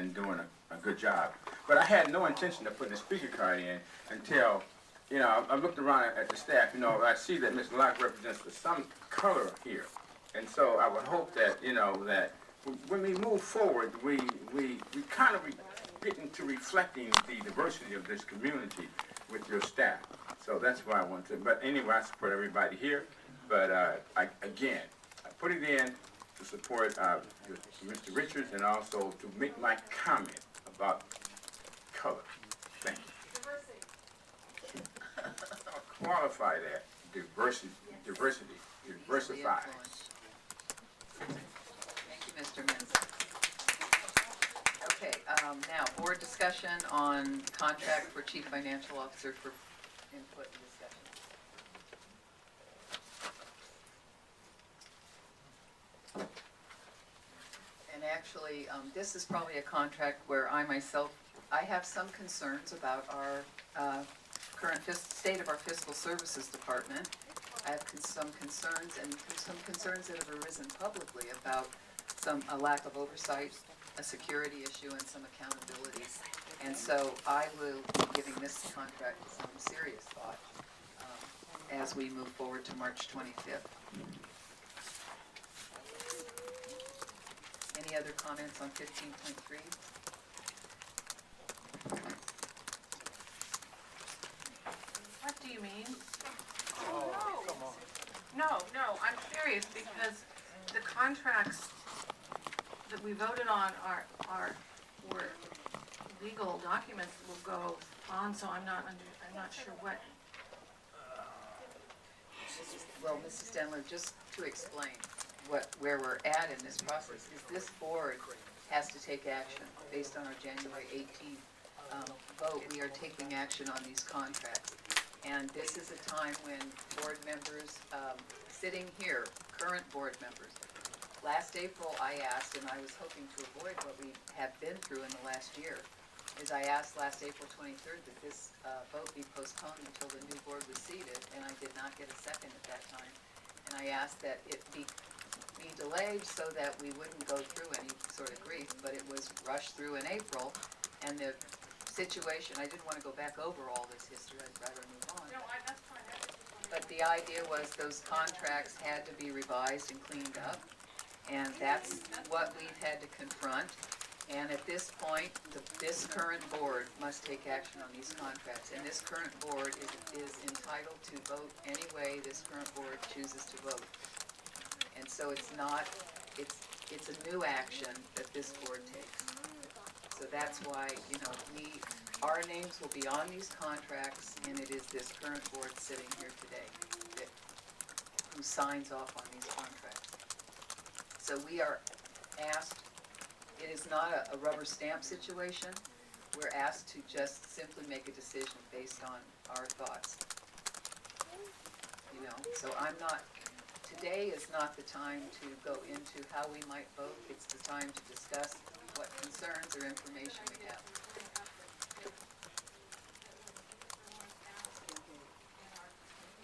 been doing a good job. But I had no intention of putting a speaker card in until, you know, I looked around at the staff. You know, I see that Mr. Locke represents some color here. And so I would hope that, you know, that when we move forward, we kind of get into reflecting the diversity of this community with your staff. So that's why I want to, but anyway, I support everybody here. But I put it in to support Mr. Richards and also to make my comment about color. Thank you. I'll qualify that. Diversity. Diversify. Thank you, Mr. Menz. Okay, now board discussion on contract for chief financial officer for input and discussion. And actually, this is probably a contract where I have some concerns about our current state of our fiscal services department. I have some concerns that have arisen publicly about a lack of oversight, a security issue, and some accountability. And so I will be giving this contract some serious thought as we move forward to March 25th. Any other comments on 15.3? What do you mean? Oh, no. No, I'm serious, because the contracts that we voted on were legal documents that will go on, so I'm not sure what. Well, Mrs. Denler, just to explain where we're at in this process, is this board has to take action based on our January 18th vote. We are taking action on these contracts. And this is a time when board members sitting here, current board members, last April I asked, and I was hoping to avoid what we have been through in the last year, is I asked last April 23rd that this vote be postponed until the new board was seated, and I did not get a second at that time. And I asked that it be delayed so that we wouldn't go through any sort of grief, but it was rushed through in April, and the situation, I didn't want to go back over all this history, I'd rather move on. No, that's fine. But the idea was those contracts had to be revised and cleaned up, and that's what we've had to confront. And at this point, this current board must take action on these contracts, and this current board is entitled to vote any way this current board chooses to vote. And so it's a new action that this board takes. So that's why, you know, our names will be on these contracts, and it is this current board sitting here today who signs off on these contracts. So we are asked, it is not a rubber stamp situation. We're asked to just simply make a decision based on our thoughts. You know, so today is not the time to go into how we might vote. It's the time to discuss what concerns or information we have.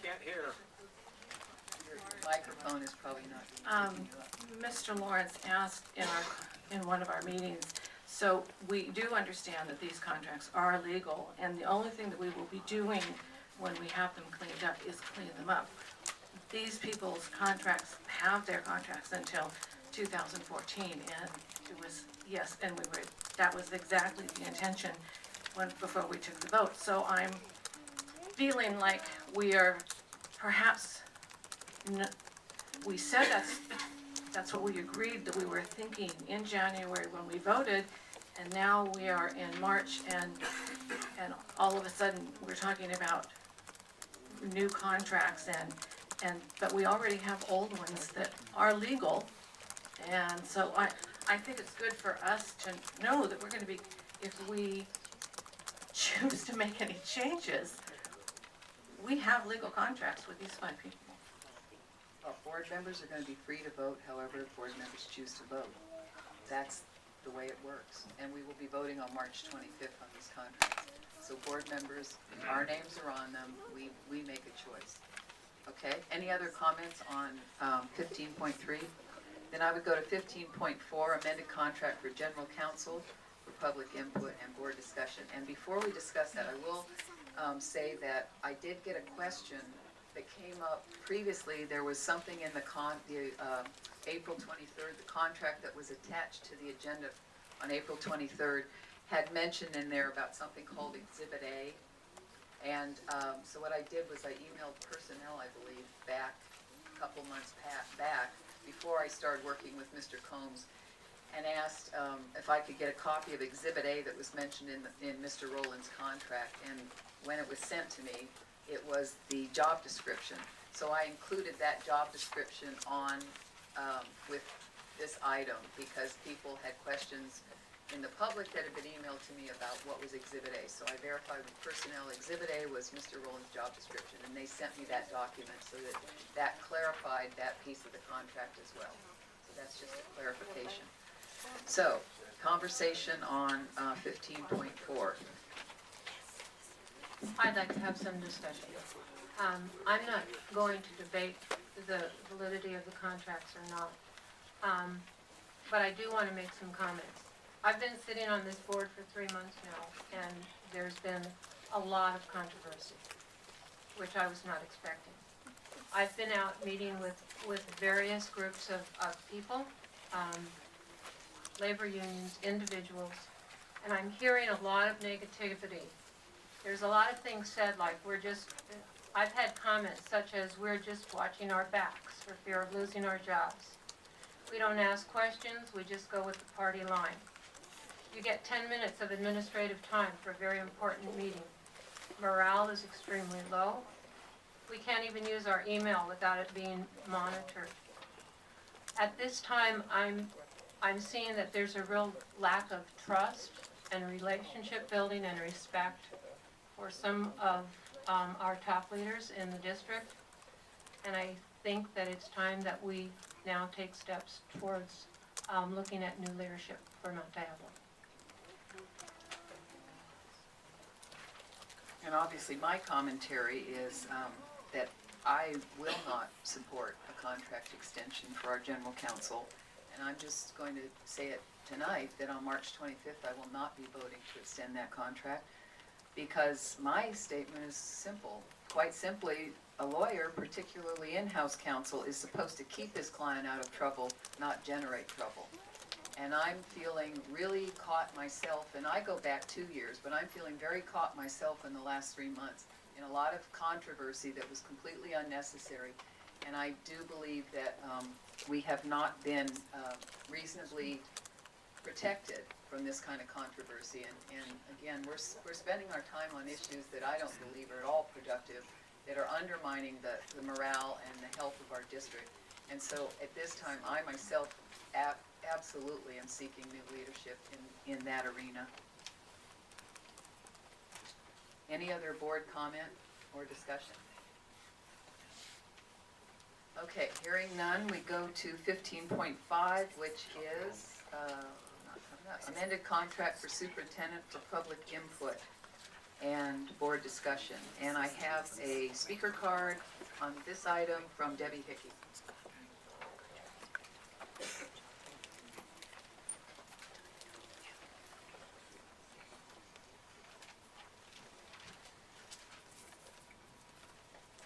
Can't hear. Your microphone is probably not picking you up. Mr. Lawrence asked in one of our meetings, so we do understand that these contracts are legal, and the only thing that we will be doing when we have them cleaned up is clean them up. These people's contracts have their contracts until 2014, and it was, yes, and that was exactly the intention before we took the vote. So I'm feeling like we are perhaps, we said that's what we agreed that we were thinking in January when we voted, and now we are in March, and all of a sudden we're talking about new contracts, but we already have old ones that are legal, and so I think it's good for us to know that we're going to be, if we choose to make any changes, we have legal contracts with these 5 people. Well, board members are going to be free to vote however board members choose to vote. That's the way it works. And we will be voting on March 25th on these contracts. So board members, our names are on them. We make a choice. Okay, any other comments on 15.3? Then I would go to 15.4, amended contract for general counsel for public input and board discussion. And before we discuss that, I will say that I did get a question that came up previously. There was something in the April 23rd, the contract that was attached to the agenda on April 23rd had mentioned in there about something called Exhibit A. And so what I did was I emailed personnel, I believe, back a couple months back before I started working with Mr. Combs, and asked if I could get a copy of Exhibit A that was mentioned in Mr. Rowland's contract. And when it was sent to me, it was the job description. So I included that job description on with this item because people had questions in the public that had been emailed to me about what was Exhibit A. So I verified with personnel Exhibit A was Mr. Rowland's job description, and they sent me that document so that clarified that piece of the contract as well. So that's just a clarification. So, conversation on 15.4. I'd like to have some discussion. I'm not going to debate the validity of the contracts or not, but I do want to make some comments. I've been sitting on this board for 3 months now, and there's been a lot of controversy, which I was not expecting. I've been out meeting with various groups of people, labor unions, individuals, and I'm hearing a lot of negativity. There's a lot of things said like I've had comments such as we're just watching our backs for fear of losing our jobs. We don't ask questions, we just go with the party line. You get 10 minutes of administrative time for a very important meeting. Morale is extremely low. We can't even use our email without it being monitored. At this time, I'm seeing that there's a real lack of trust and relationship building and respect for some of our top leaders in the district. And I think that it's time that we now take steps towards looking at new leadership for Mount Diablo. And obviously, my commentary is that I will not support a contract extension for our general counsel. And I'm just going to say it tonight, that on March 25th, I will not be voting to extend that contract, because my statement is simple. Quite simply, a lawyer, particularly in-house counsel, is supposed to keep his client out of trouble, not generate trouble. And I'm feeling really caught myself, and I go back 2 years, but I'm feeling very caught myself in the last 3 months in a lot of controversy that was completely unnecessary. And I do believe that we have not been reasonably protected from this kind of controversy. And again, we're spending our time on issues that I don't believe are at all productive, that are undermining the morale and the health of our district. And so at this time, I myself absolutely am seeking new leadership in that arena. Any other board comment or discussion? Okay, hearing none, we go to 15.5, which is amended contract for superintendent for public input and board discussion. And I have a speaker card on this item from Debbie Hickey.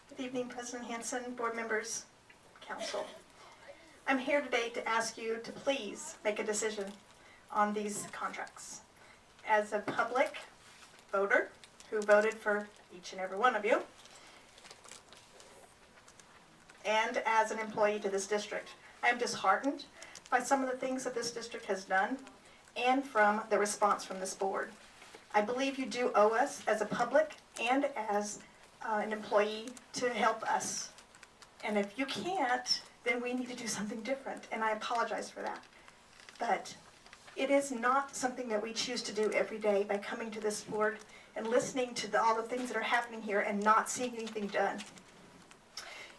Good evening, President Hansen, board members, council. I'm here today to ask you to please make a decision on these contracts. As a public voter who voted for each and every one of you, and as an employee to this district, I am disheartened by some of the things that this district has done and from the response from this board. I believe you do owe us as a public and as an employee to help us. And if you can't, then we need to do something different, and I apologize for that. But it is not something that we choose to do every day by coming to this board and listening to all the things that are happening here and not seeing anything done.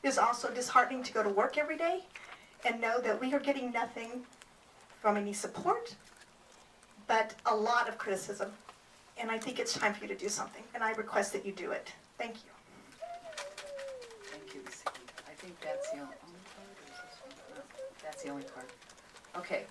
It is also disheartening to go to work every day and know that we are getting nothing from any support, but a lot of criticism. And I think it's time for you to do something, and I request that you do it. Thank you. Thank you, Ms. Hickey. I think that's the only card, or is this one? No, that's the only card. Okay.